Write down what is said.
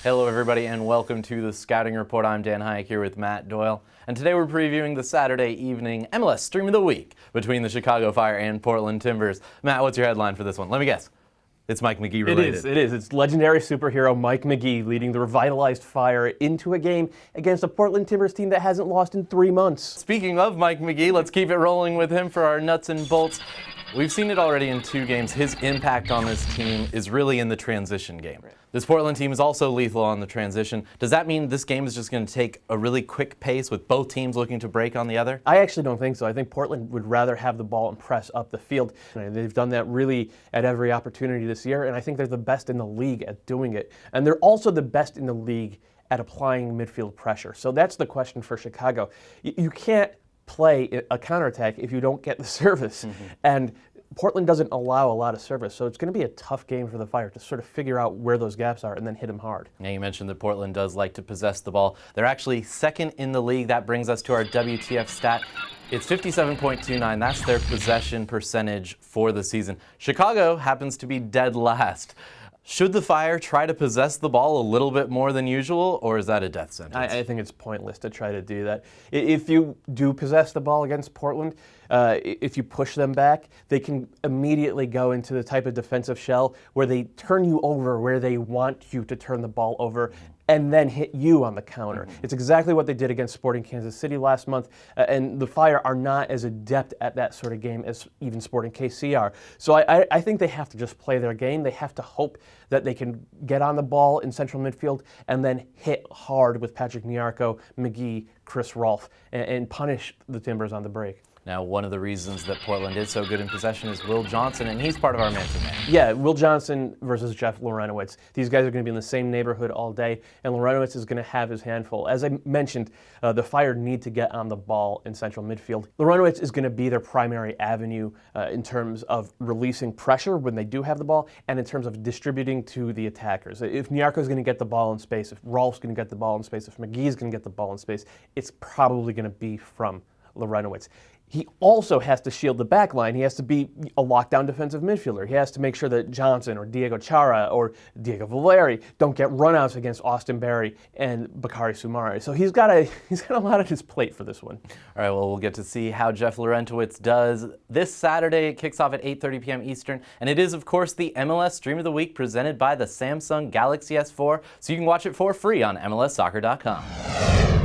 Hello everybody and welcome to the Scouting Report. I'm Dan Hayek here with Matt Doyle. And today we're previewing the Saturday evening MLS Stream of the Week between the Chicago Fire and Portland Timbers. Matt, what's your headline for this one? Let me guess. It's Mike Magee related. It is. It's legendary superhero Mike Magee leading the revitalized Fire into a game against a Portland Timbers team that hasn't lost in 3 months. Speaking of Mike Magee, let's keep it rolling with him for our nuts and bolts. We've seen it already in 2 games. His impact on this team is really in the transition game. This Portland team is also lethal on the transition. Does that mean this game is just going to take a really quick pace with both teams looking to break on the other? I actually don't think so. I think Portland would rather have the ball and press up the field. They've done that really at every opportunity this year, and I think they're the best in the league at doing it. And they're also the best in the league at applying midfield pressure. So that's the question for Chicago. You can't play a counterattack if you don't get the service. And Portland doesn't allow a lot of service, so it's going to be a tough game for the Fire to sort of figure out where those gaps are and then hit them hard. Yeah, you mentioned that Portland does like to possess the ball. They're actually second in the league. That brings us to our WTF stat. It's 57.29. That's their possession percentage for the season. Chicago happens to be dead last. Should the Fire try to possess the ball a little bit more than usual, or is that a death sentence? I think it's pointless to try to do that. If you do possess the ball against Portland, if you push them back, they can immediately go into the type of defensive shell where they turn you over where they want you to turn the ball over and then hit you on the counter. It's exactly what they did against Sporting Kansas City last month, and the Fire are not as adept at that sort of game as even Sporting KC are. So I think they have to just play their game. They have to hope that they can get on the ball in central midfield and then hit hard with Patrick Nyarko, Magee, Chris Rolfe, and punish the Timbers on the break. Now, one of the reasons that Portland is so good in possession is Will Johnson, and he's part of our man-to-man. Yeah, Will Johnson versus Jeff Larentowicz. These guys are going to be in the same neighborhood all day, and Larentowicz is going to have his handful. As I mentioned, the Fire need to get on the ball in central midfield. Larentowicz is going to be their primary avenue in terms of releasing pressure when they do have the ball, and in terms of distributing to the attackers. If Nyarko is going to get the ball in space, if Rolfe's going to get the ball in space, if Magee is going to get the ball in space, it's probably going to be from Larentowicz. He also has to shield the back line. He has to be a lockdown defensive midfielder. He has to make sure that Johnson or Diego Chara or Diego Valeri don't get runouts against Austin Berry and Bakary Soumare. So he's got a lot on his plate for this one. All right, well, we'll get to see how Jeff Larentowicz does this Saturday. It kicks off at 8:30 p.m. Eastern, and it is, of course, the MLS Stream of the Week presented by the Samsung Galaxy S4, so you can watch it for free on MLSsoccer.com.